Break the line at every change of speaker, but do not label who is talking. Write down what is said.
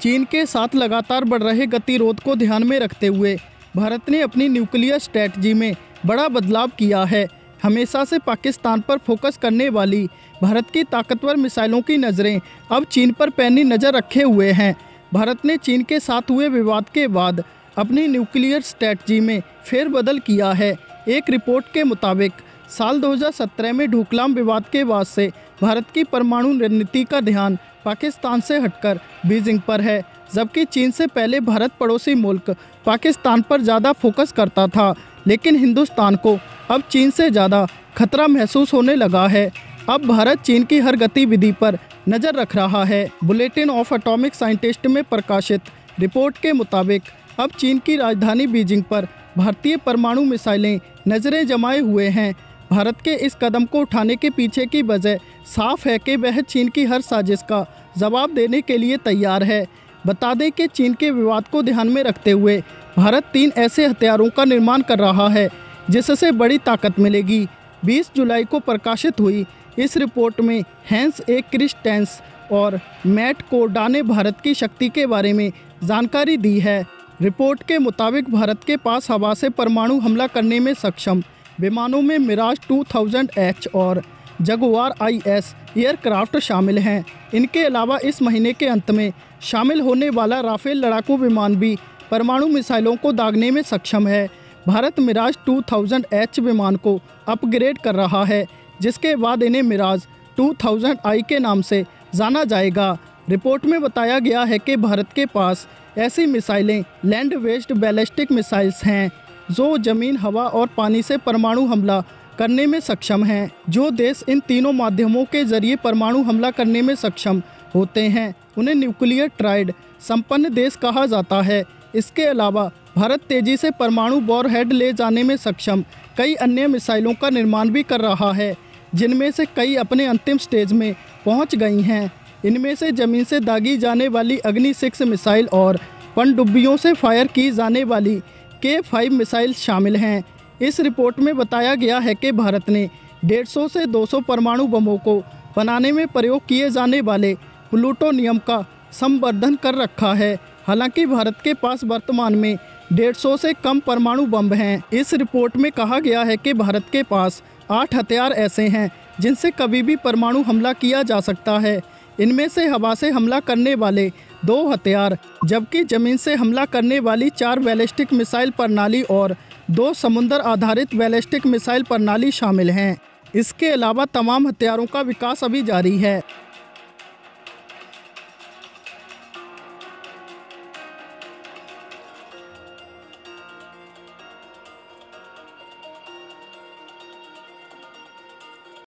चीन के साथ लगातार बढ़ रहे गतिरोध को ध्यान में रखते हुए भारत ने अपनी न्यूक्लियर स्ट्रैटेजी में बड़ा बदलाव किया है। हमेशा से पाकिस्तान पर फोकस करने वाली भारत की ताकतवर मिसाइलों की नज़रें अब चीन पर पैनी नज़र रखे हुए हैं। भारत ने चीन के साथ हुए विवाद के बाद अपनी न्यूक्लियर स्ट्रैटेजी में फेरबदल किया है। एक रिपोर्ट के मुताबिक साल 2017 में डोकलाम विवाद के बाद से भारत की परमाणु रणनीति का ध्यान पाकिस्तान से हटकर बीजिंग पर है, जबकि चीन से पहले भारत पड़ोसी मुल्क पाकिस्तान पर ज़्यादा फोकस करता था। लेकिन हिंदुस्तान को अब चीन से ज़्यादा खतरा महसूस होने लगा है। अब भारत चीन की हर गतिविधि पर नज़र रख रहा है। बुलेटिन ऑफ एटॉमिक साइंटिस्ट में प्रकाशित रिपोर्ट के मुताबिक अब चीन की राजधानी बीजिंग पर भारतीय परमाणु मिसाइलें नज़रें जमाए हुए हैं। भारत के इस कदम को उठाने के पीछे की वजह साफ है कि वह चीन की हर साजिश का जवाब देने के लिए तैयार है। बता दें कि चीन के विवाद को ध्यान में रखते हुए भारत 3 ऐसे हथियारों का निर्माण कर रहा है जिससे बड़ी ताकत मिलेगी। 20 जुलाई को प्रकाशित हुई इस रिपोर्ट में हैंस ए क्रिस्टेंस और मैट कोर्डा ने भारत की शक्ति के बारे में जानकारी दी है। रिपोर्ट के मुताबिक भारत के पास हवा से परमाणु हमला करने में सक्षम विमानों में मिराज 2000H और जगुआर IS एयरक्राफ्ट शामिल हैं। इनके अलावा इस महीने के अंत में शामिल होने वाला राफेल लड़ाकू विमान भी परमाणु मिसाइलों को दागने में सक्षम है। भारत मिराज 2000H विमान को अपग्रेड कर रहा है, जिसके बाद इन्हें मिराज 2000I के नाम से जाना जाएगा। रिपोर्ट में बताया गया है कि भारत के पास ऐसी मिसाइलें लैंड बेस्ड बैलिस्टिक मिसाइल्स हैं जो ज़मीन, हवा और पानी से परमाणु हमला करने में सक्षम हैं। जो देश इन तीनों माध्यमों के जरिए परमाणु हमला करने में सक्षम होते हैं उन्हें न्यूक्लियर ट्राइड संपन्न देश कहा जाता है। इसके अलावा भारत तेजी से परमाणु वॉरहेड ले जाने में सक्षम कई अन्य मिसाइलों का निर्माण भी कर रहा है, जिनमें से कई अपने अंतिम स्टेज में पहुंच गई हैं। इनमें से ज़मीन से दागी जाने वाली अग्नि 6 मिसाइल और पनडुब्बियों से फायर की जाने वाली K5 मिसाइल शामिल हैं। इस रिपोर्ट में बताया गया है कि भारत ने 150 से 200 परमाणु बमों को बनाने में प्रयोग किए जाने वाले प्लूटोनियम का संवर्धन कर रखा है। हालांकि भारत के पास वर्तमान में 150 से कम परमाणु बम हैं। इस रिपोर्ट में कहा गया है कि भारत के पास 8 हथियार ऐसे हैं जिनसे कभी भी परमाणु हमला किया जा सकता है। इनमें से हवा से हमला करने वाले 2 हथियार, जबकि ज़मीन से हमला करने वाली 4 बैलिस्टिक मिसाइल प्रणाली और 2 समुद्र आधारित बैलिस्टिक मिसाइल प्रणाली शामिल हैं। इसके अलावा तमाम हथियारों का विकास अभी जारी है।